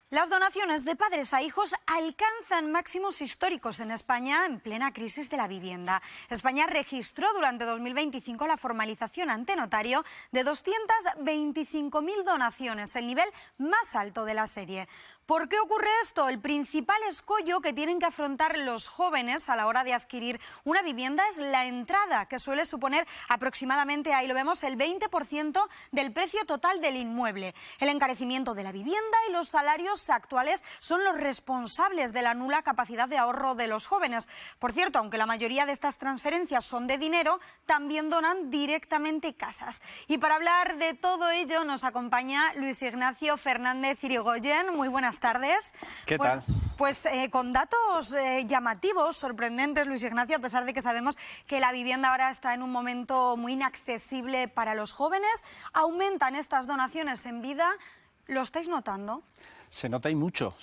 Las donaciones de padres a hijos alcanzan máximos históricos en España en plena crisis de la vivienda. España registró durante 2025 la formalización ante notario de 225.000 donaciones, el nivel más alto de la serie. ¿Por qué ocurre esto? El principal escollo que tienen que afrontar los jóvenes a la hora de adquirir una vivienda es la entrada, que suele suponer aproximadamente, ahí lo vemos, el 20% del precio total del inmueble. El encarecimiento de la vivienda y los salarios actuales son los responsables de la nula capacidad de ahorro de los jóvenes. Por cierto, aunque la mayoría de estas transferencias son de dinero, también donan directamente casas. Y para hablar de todo ello nos acompaña Luis Ignacio Fernández Irigoyen. Muy buenas tardes. ¿Qué tal? Pues con datos llamativos, sorprendentes, Luis Ignacio, a pesar de que sabemos que la vivienda ahora está en un momento muy inaccesible para los jóvenes, aumentan estas donaciones en vida. ¿Lo estáis notando? Se nota y mucho,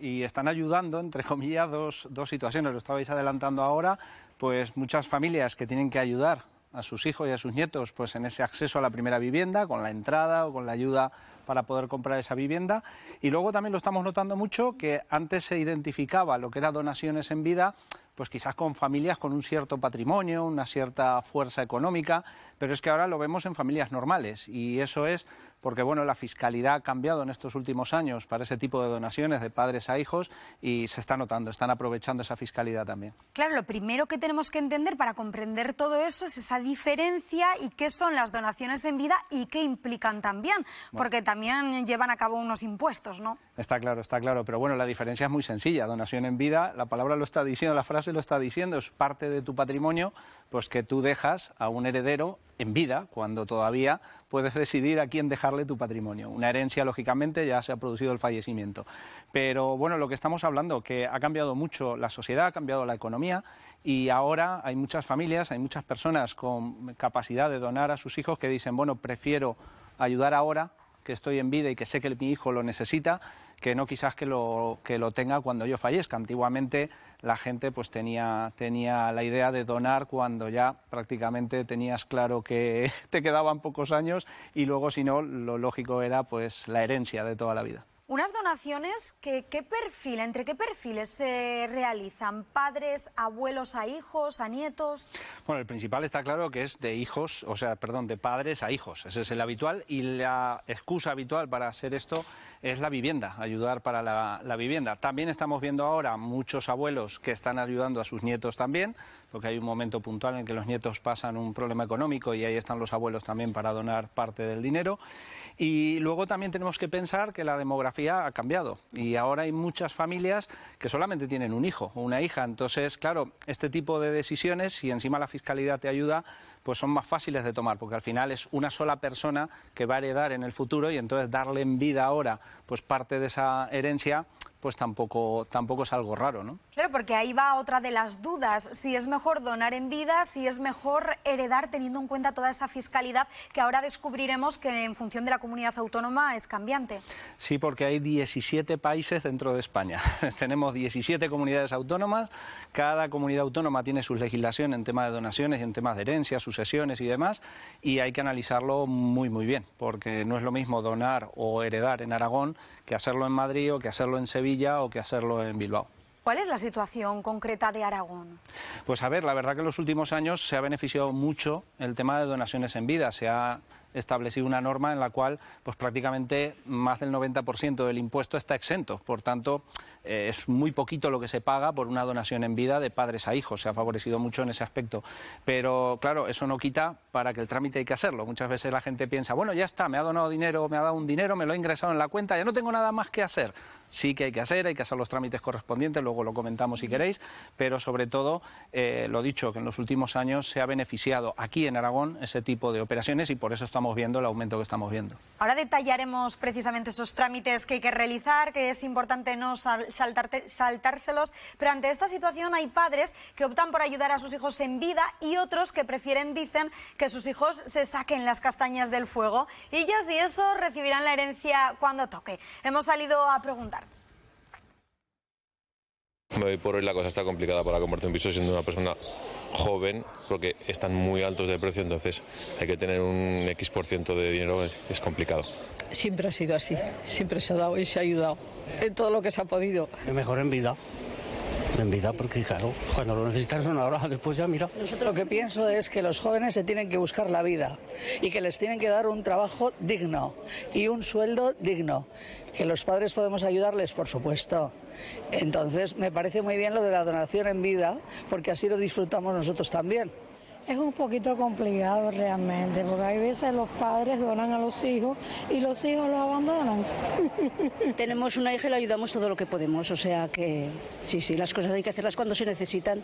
y están ayudando, entre comillas, dos situaciones. Lo estabais adelantando ahora, pues muchas familias que tienen que ayudar a sus hijos y a sus nietos pues en ese acceso a la primera vivienda, con la entrada o con la ayuda para poder comprar esa vivienda. Y luego también lo estamos notando mucho que antes se identificaba lo que era donaciones en vida, pues quizás con familias con un cierto patrimonio, una cierta fuerza económica, pero es que ahora lo vemos en familias normales, y eso es porque bueno, la fiscalidad ha cambiado en estos últimos años para ese tipo de donaciones de padres a hijos y se está notando, están aprovechando esa fiscalidad también. Claro, lo primero que tenemos que entender para comprender todo eso es esa diferencia y qué son las donaciones en vida y qué implican también, porque también llevan a cabo unos impuestos, ¿no? Está claro, pero bueno, la diferencia es muy sencilla. Donación en vida, la palabra lo está diciendo, la frase lo está diciendo, es parte de tu patrimonio, pues que tú dejas a un heredero en vida, cuando todavía puedes decidir a quién dejarle tu patrimonio. Una herencia, lógicamente, ya se ha producido el fallecimiento. Pero bueno, lo que estamos hablando, que ha cambiado mucho la sociedad, ha cambiado la economía, y ahora hay muchas familias, hay muchas personas con capacidad de donar a sus hijos que dicen, bueno, prefiero ayudar ahora, que estoy en vida y que sé que mi hijo lo necesita, que no quizás que lo tenga cuando yo fallezca. Antiguamente la gente pues tenía la idea de donar cuando ya prácticamente tenías claro que te quedaban pocos años, y luego si no, lo lógico era pues la herencia de toda la vida. Unas donaciones ¿entre qué perfiles se realizan? ¿Padres, abuelos a hijos, a nietos? Bueno, el principal está claro que es de padres a hijos. Ese es el habitual, y la excusa habitual para hacer esto es la vivienda, ayudar para la vivienda. También estamos viendo ahora muchos abuelos que están ayudando a sus nietos también, porque hay un momento puntual en que los nietos pasan un problema económico y ahí están los abuelos también para donar parte del dinero. Y luego también tenemos que pensar que la demografía ha cambiado y ahora hay muchas familias que solamente tienen un hijo o una hija. Entonces, claro, este tipo de decisiones, si encima la fiscalidad te ayuda, pues son más fáciles de tomar, porque al final es una sola persona que va a heredar en el futuro, y entonces darle en vida ahora pues parte de esa herencia pues tampoco es algo raro, ¿no? Claro, porque ahí va otra de las dudas, si es mejor donar en vida, si es mejor heredar, teniendo en cuenta toda esa fiscalidad que ahora descubriremos que en función de la comunidad autónoma es cambiante. Sí, porque hay 17 países dentro de España. Tenemos 17 comunidades autónomas, cada comunidad autónoma tiene su legislación en temas de donaciones y en temas de herencias, sucesiones y demás, y hay que analizarlo muy bien, porque no es lo mismo donar o heredar en Aragón que hacerlo en Madrid o que hacerlo en Sevilla o que hacerlo en Bilbao. ¿Cuál es la situación concreta de Aragón? Pues a ver, la verdad que en los últimos años se ha beneficiado mucho el tema de donaciones en vida. Se ha establecido una norma en la cual pues prácticamente más del 90% del impuesto está exento. Por tanto, es muy poquito lo que se paga por una donación en vida de padres a hijos. Se ha favorecido mucho en ese aspecto. Pero claro, eso no quita para que el trámite hay que hacerlo. Muchas veces la gente piensa, bueno, ya está, me ha donado dinero, me ha dado un dinero, me lo he ingresado en la cuenta, ya no tengo nada más que hacer. Sí que hay que hacer los trámites correspondientes, luego lo comentamos si queréis, pero sobre todo, lo dicho, que en los últimos años se ha beneficiado aquí en Aragón ese tipo de operaciones, y por eso estamos viendo el aumento que estamos viendo. Ahora detallaremos precisamente esos trámites que hay que realizar, que es importante no saltárselos, pero ante esta situación hay padres que optan por ayudar a sus hijos en vida y otros que dicen que sus hijos se saquen las castañas del fuego, y ya si eso recibirán la herencia cuando toque. Hemos salido a preguntar. Hoy por hoy la cosa está complicada para comprarte un piso siendo una persona joven, porque están muy altos de precio, entonces hay que tener un X% de dinero, es complicado. Siempre ha sido así, siempre se ha dado y se ha ayudado en todo lo que se ha podido. Es mejor en vida, porque claro, cuando lo necesitan son ahora, después ya mira. Lo que pienso es que los jóvenes se tienen que buscar la vida y que les tienen que dar un trabajo digno y un sueldo digno. Que los padres podemos ayudarles, por supuesto. Entonces me parece muy bien lo de la donación en vida, porque así lo disfrutamos nosotros también. Es un poquito complicado realmente, porque hay veces los padres donan a los hijos y los hijos los abandonan. Tenemos una hija y le ayudamos todo lo que podemos, o sea que sí, las cosas hay que hacerlas cuando se necesitan.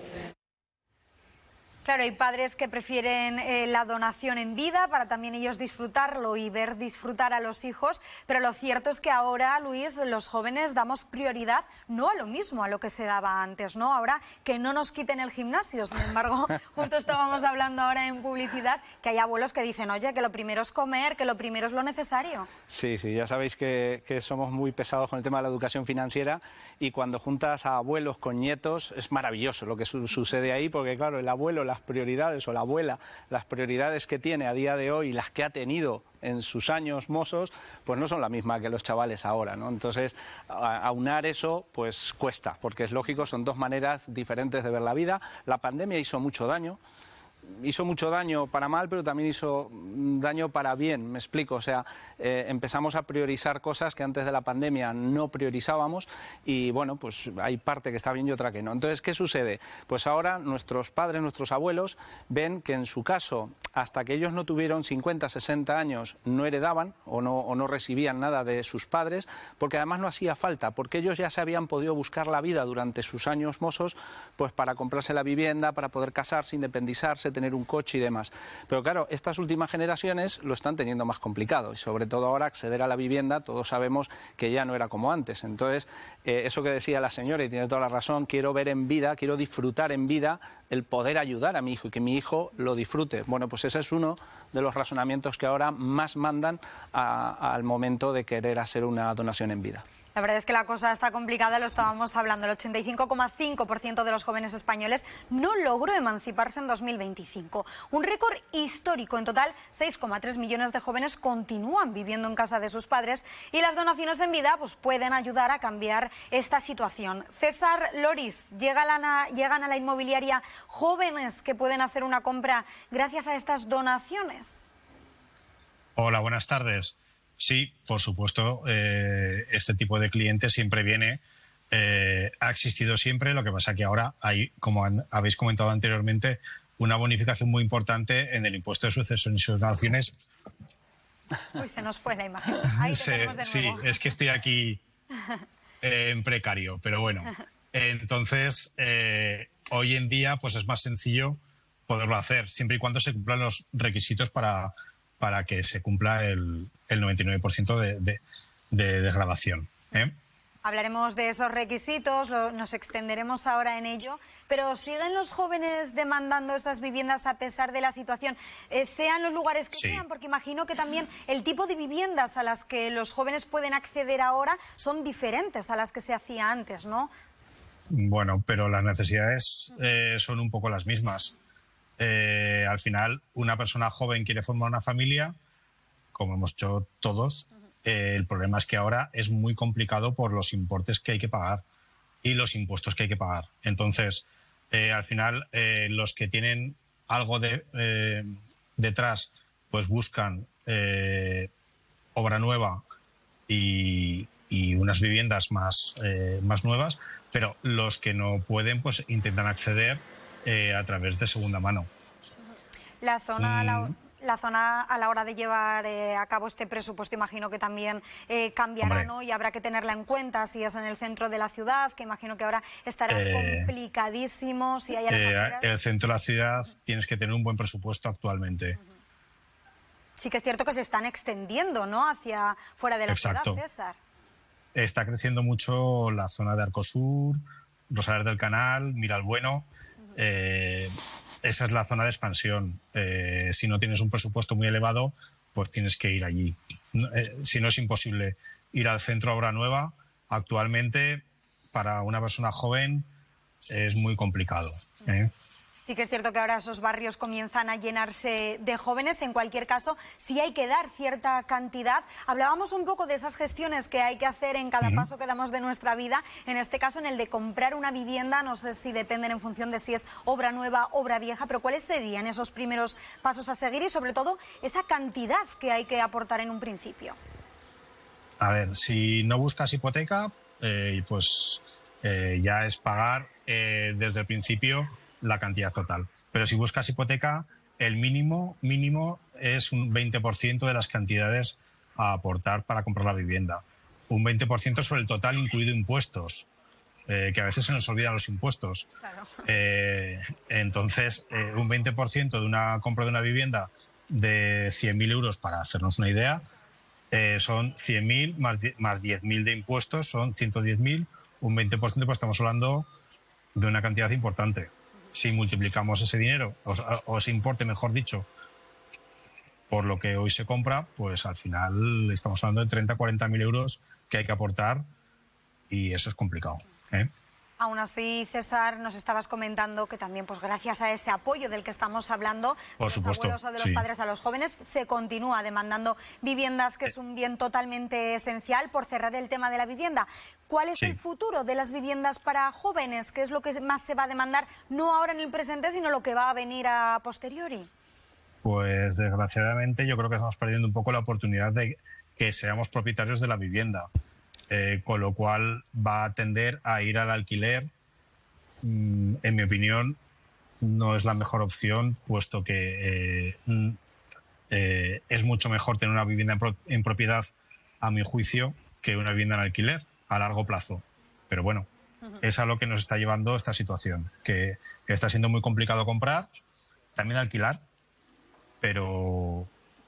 Claro, hay padres que prefieren la donación en vida para también ellos disfrutarlo y ver disfrutar a los hijos, pero lo cierto es que ahora, Luis, los jóvenes damos prioridad no a lo mismo, a lo que se daba antes, ¿no? Ahora que no nos quiten el gimnasio, sin embargo, justo estábamos hablando ahora en publicidad que hay abuelos que dicen, oye, que lo primero es comer, que lo primero es lo necesario. Sí, ya sabéis que somos muy pesados con el tema de la educación financiera y cuando juntas a abuelos con nietos es maravilloso lo que sucede ahí, porque claro, el abuelo las prioridades o la abuela las prioridades que tiene a día de hoy y las que ha tenido en sus años mozos, pues no son la misma que los chavales ahora, ¿no? Entonces, aunar eso, pues cuesta, porque es lógico, son dos maneras diferentes de ver la vida. La pandemia hizo mucho daño para mal, pero también hizo daño para bien, me explico. O sea, empezamos a priorizar cosas que antes de la pandemia no priorizábamos y, bueno, pues hay parte que está bien y otra que no. Entonces, ¿qué sucede? Pues ahora nuestros padres, nuestros abuelos, ven que en su caso, hasta que ellos no tuvieron 50, 60 años, no heredaban o no recibían nada de sus padres, porque además no hacía falta, porque ellos ya se habían podido buscar la vida durante sus años mozos, pues para comprarse la vivienda, para poder casarse, independizarse, tener un coche y demás. Pero claro, estas últimas generaciones lo están teniendo más complicado y sobre todo ahora acceder a la vivienda, todos sabemos que ya no era como antes. Entonces, eso que decía la señora, y tiene toda la razón, quiero ver en vida, quiero disfrutar en vida el poder ayudar a mi hijo y que mi hijo lo disfrute. Bueno, pues ese es uno de los razonamientos que ahora más mandan al momento de querer hacer una donación en vida. La verdad es que la cosa está complicada, lo estábamos hablando. El 85,5% de los jóvenes españoles no logró emanciparse en 2025. Un récord histórico. En total, 6,3 millones de jóvenes continúan viviendo en casa de sus padres y las donaciones en vida pues, pueden ayudar a cambiar esta situación. César Loris, llegan a la inmobiliaria jóvenes que pueden hacer una compra gracias a estas donaciones. Hola, buenas tardes. Sí, por supuesto, este tipo de clientes siempre viene, ha existido siempre, lo que pasa que ahora hay, como habéis comentado anteriormente, una bonificación muy importante en el impuesto de sucesiones y donaciones. Uy, se nos fue la imagen. Ahí te tenemos de nuevo. Sí, es que estoy aquí en precario, pero bueno. Entonces, hoy en día pues es más sencillo poderlo hacer, siempre y cuando se cumplan los requisitos para que se cumpla el 99% de desgravación. Hablaremos de esos requisitos, nos extenderemos ahora en ello, pero ¿siguen los jóvenes demandando esas viviendas a pesar de la situación? Sean los lugares que sean, porque imagino que también el tipo de viviendas a las que los jóvenes pueden acceder ahora son diferentes a las que se hacía antes, ¿no? Bueno, pero las necesidades son un poco las mismas. Al final, una persona joven quiere formar una familia, como hemos hecho todos. El problema es que ahora es muy complicado por los importes que hay que pagar y los impuestos que hay que pagar. Entonces, al final, los que tienen algo detrás, pues buscan obra nueva y unas viviendas más nuevas, pero los que no pueden, pues intentan acceder a través de segunda mano. La zona a la hora de llevar a cabo este presupuesto imagino que también cambiará, ¿no? Y habrá que tenerla en cuenta si es en el centro de la ciudad, que imagino que ahora estará complicadísimo. Si hay el centro de la ciudad tienes que tener un buen presupuesto actualmente. Sí que es cierto que se están extendiendo, ¿no? Hacia fuera de la ciudad, César. Está creciendo mucho la zona de Arcosur, Rosales del Canal, Miralbueno. Esa es la zona de expansión. Si no tienes un presupuesto muy elevado, pues tienes que ir allí. Si no, es imposible ir al centro a obra nueva. Actualmente, para una persona joven, es muy complicado. Sí que es cierto que ahora esos barrios comienzan a llenarse de jóvenes. En cualquier caso, sí hay que dar cierta cantidad. Hablábamos un poco de esas gestiones que hay que hacer en cada paso que damos de nuestra vida. En este caso, en el de comprar una vivienda, no sé si dependen en función de si es obra nueva, obra vieja, pero ¿cuáles serían esos primeros pasos a seguir y, sobre todo, esa cantidad que hay que aportar en un principio? A ver, si no buscas hipoteca, pues ya es pagar desde el principio la cantidad total. Pero si buscas hipoteca, el mínimo es un 20% de las cantidades a aportar para comprar la vivienda. Un 20% sobre el total, incluido impuestos, que a veces se nos olvidan los impuestos. Claro. Entonces, un 20% de una compra de una vivienda de 100.000 euros, para hacernos una idea, son 100.000 más 10.000 de impuestos, son 110.000. Un 20%, pues estamos hablando de una cantidad importante. Si multiplicamos ese dinero, o ese importe, mejor dicho, por lo que hoy se compra, pues al final estamos hablando de 30 o 40.000 euros que hay que aportar, y eso es complicado, ¿eh? Aún así, César, nos estabas comentando que también, pues gracias a ese apoyo del que estamos hablando, de los abuelos o de los padres a los jóvenes, se continúa demandando viviendas, que es un bien totalmente esencial. Por cerrar el tema de la vivienda, ¿cuál es el futuro de las viviendas para jóvenes? ¿Qué es lo que más se va a demandar, no ahora en el presente, sino lo que va a venir a posteriori? Pues desgraciadamente yo creo que estamos perdiendo un poco la oportunidad de que seamos propietarios de la vivienda. Con lo cual va a tender a ir al alquiler. En mi opinión, no es la mejor opción, puesto que es mucho mejor tener una vivienda en propiedad, a mi juicio, que una vivienda en alquiler a largo plazo. Pero bueno, es a lo que nos está llevando esta situación, que está siendo muy complicado comprar, también alquilar, pero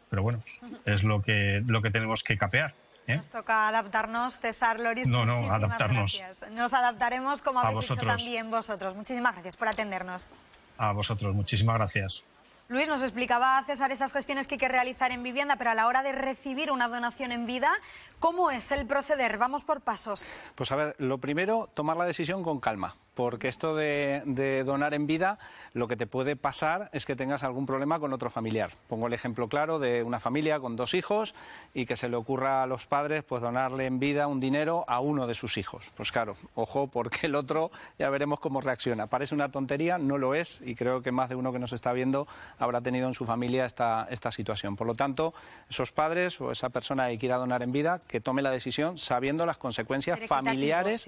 bueno, es lo que tenemos que capear. Nos toca adaptarnos, César Loriz. No, Muchísimas adaptarnos. Gracias. Nos adaptaremos como habéis hecho vosotros. también vosotros. Muchísimas gracias por atendernos. A vosotros, muchísimas gracias. Luis, nos explicaba César esas gestiones que hay que realizar en vivienda, pero a la hora de recibir una donación en vida, ¿cómo es el proceder? Vamos por pasos. Pues a ver, lo primero, tomar la decisión con calma. Porque esto de donar en vida, lo que te puede pasar es que tengas algún problema con otro familiar. Pongo el ejemplo claro de una familia con 2 hijos y que se le ocurra a los padres pues donarle en vida un dinero a uno de sus hijos. Pues claro, ojo, porque el otro ya veremos cómo reacciona. Parece una tontería, no lo es, y creo que más de uno que nos está viendo habrá tenido en su familia esta situación. Por lo tanto, esos padres o esa persona que quiera donar en vida, que tome la decisión sabiendo las consecuencias familiares,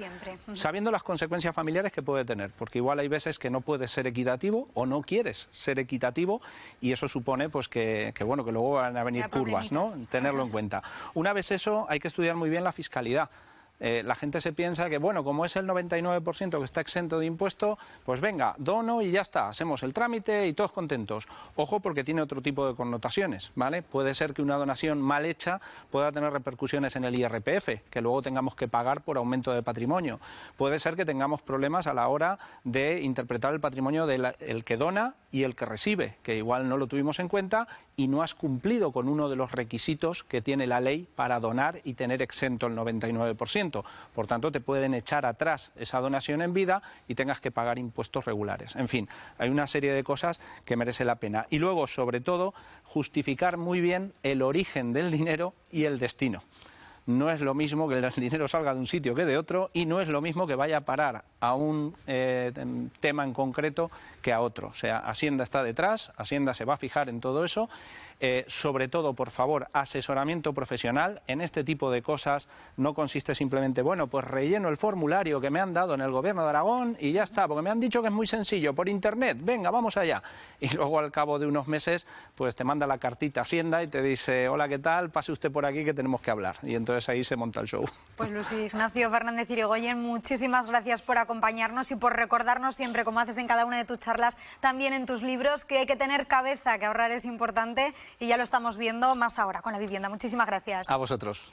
sabiendo las consecuencias familiares que puede tener, porque igual hay veces que no puedes ser equitativo o no quieres ser equitativo, y eso supone pues que bueno, que luego van a venir curvas, ¿no? Tenerlo en cuenta. Una vez eso, hay que estudiar muy bien la fiscalidad. La gente se piensa que, bueno, como es el 99% que está exento de impuesto, pues venga, dono y ya está, hacemos el trámite y todos contentos. Ojo, porque tiene otro tipo de connotaciones, ¿vale? Puede ser que una donación mal hecha pueda tener repercusiones en el IRPF, que luego tengamos que pagar por aumento de patrimonio. Puede ser que tengamos problemas a la hora de interpretar el patrimonio del que dona y el que recibe, que igual no lo tuvimos en cuenta y no has cumplido con uno de los requisitos que tiene la ley para donar y tener exento el 99%. Por tanto, te pueden echar atrás esa donación en vida y tengas que pagar impuestos regulares. En fin, hay una serie de cosas que merece la pena. Y luego, sobre todo, justificar muy bien el origen del dinero y el destino. No es lo mismo que el dinero salga de un sitio que de otro, y no es lo mismo que vaya a parar a un tema en concreto que a otro. O sea, Hacienda está detrás, Hacienda se va a fijar en todo eso. Sobre todo, por favor, asesoramiento profesional. En este tipo de cosas no consiste simplemente, bueno, pues relleno el formulario que me han dado en el Gobierno de Aragón y ya está, porque me han dicho que es muy sencillo, por internet, venga, vamos allá. Y luego al cabo de unos meses, pues te manda la cartita Hacienda y te dice, hola, ¿qué tal? Pase usted por aquí que tenemos que hablar. Y entonces ahí se monta el show. Pues Luis Ignacio Fernández Irigoyen, muchísimas gracias por acompañarnos y por recordarnos siempre, como haces en cada una de tus charlas, también en tus libros, que hay que tener cabeza, que ahorrar es importante, y ya lo estamos viendo más ahora con la vivienda. Muchísimas gracias. A vosotros.